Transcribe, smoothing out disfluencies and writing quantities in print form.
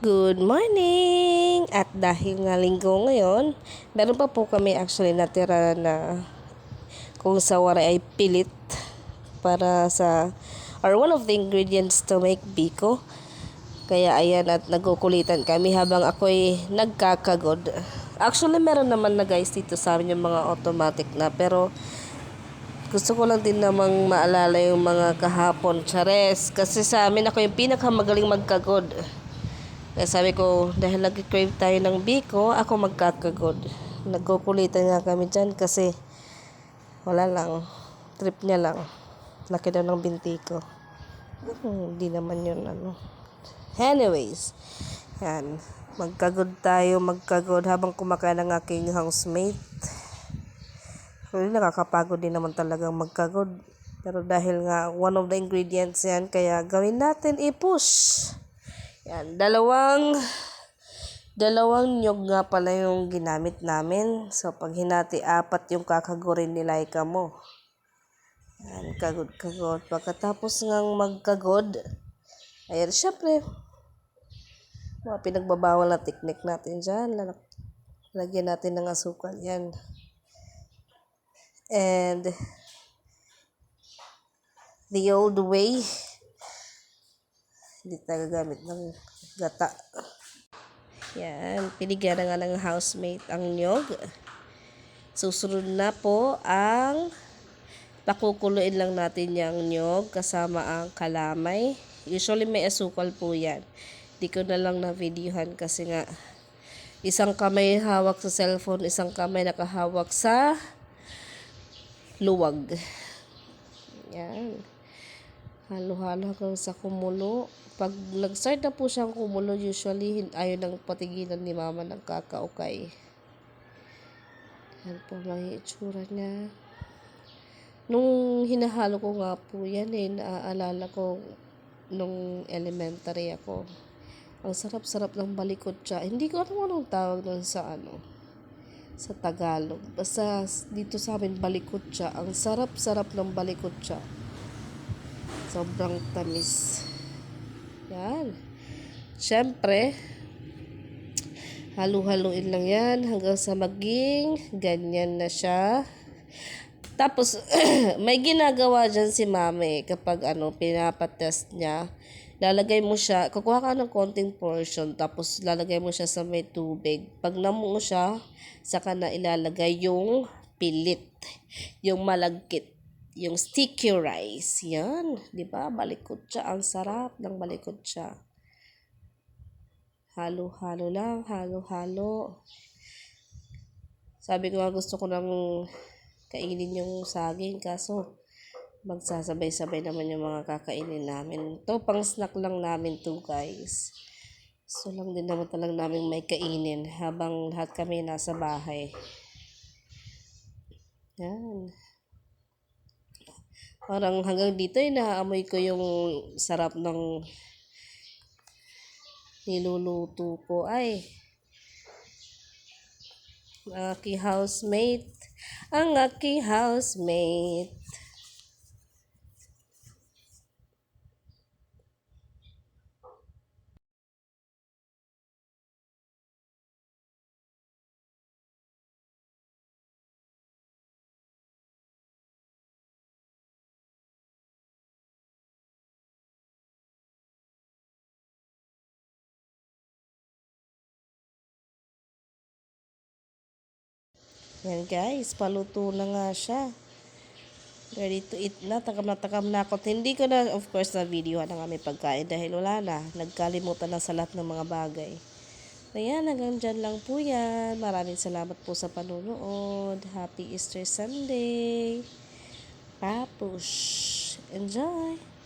Good morning! At dahil nga linggo ngayon, meron pa po kami actually natira na kung sa waray ay pilit para sa or one of the ingredients to make biko. Kaya ayan at nagkukulitan kami habang ako'y nagkakagod. Actually meron naman na guys dito sa amin yung mga automatic na pero gusto ko lang din namang maalala yung mga kahapon. Chares! Kasi sa amin ako yung pinakamagaling magkagod. Kaya sabi ko, dahil nag-crave tayo ng biko, ako magkakagod. Nagkukulitan nga kami dyan kasi wala lang. Trip niya lang. Laki daw ng binti ko. Hindi naman yun ano. Anyways, yan. Magkagod habang kumakain ng aking housemate. Really nakakapagod din naman talagang magkagod. Pero dahil nga one of the ingredients yan, kaya gawin natin i-push. Yan, dalawang nyog nga pala yung ginamit namin. So, pag hinati, 4 yung kakagurin ni Laika mo. Yan, kagod. Pagkatapos ngang magkagod, ayan, syempre, mga pinagbabawal na technique natin dyan. Lagyan natin ng asukal. Yan. And, the old way, hindi tayo gamit ng gata. Yan, pinigyan na nga ng housemate ang nyog. Susunod na po ang pakukuluin lang natin yung nyog kasama ang kalamay. Usually may asukal po yan. Di ko na lang na-videohan kasi nga isang kamay hawak sa cellphone, isang kamay nakahawak sa luwag. Yan. Halo-halo hanggang sa kumulo. Pag nag-start na po siyang kumulo, usually ayaw nang patigilan ni mama ng kakaukay. Yan po mga itsura niya. Nung hinahalo ko nga po yan naaalala ko nung elementary ako. Ang sarap-sarap ng balikotsa. Hindi ko alam anong tawag nun sa sa Tagalog. Basta dito sa amin balikotsa. Ang sarap-sarap ng balikotsa. Sobrang tamis. Yan. Siyempre, halu-haluin lang yan hanggang sa maging ganyan na siya. Tapos, may ginagawa dyan si mami kapag pinapatest niya. Lalagay mo siya, kukuha ka ng konting portion, tapos lalagay mo siya sa may tubig. Pag namuo siya, saka na ilalagay yung pilit, yung malagkit. Yung sticky rice. Yan. Diba? Balikotsa. Ang sarap ng balikotsa. Halo-halo lang. Halo-halo. Sabi ko nga gusto ko nang kainin yung saging. Kaso magsasabay-sabay naman yung mga kakainin namin. Ito pang snack lang namin to guys. So lang din naman talagang namin may kainin habang lahat kami nasa bahay. Yan. Parang hanggang dito naamoy ko yung sarap ng niluluto ko. Ay, ang aking housemate. Ang aking housemate. Yan guys, paluto na nga siya. Ready to eat na. Takam na ako. Hindi ko na, of course, na video ng aming pagkain dahil wala na. Nagkalimutan na sa lahat ng mga bagay. Ayan, hanggang dyan lang po yan. Maraming salamat po sa panunood. Happy Easter Sunday. Papush. Enjoy!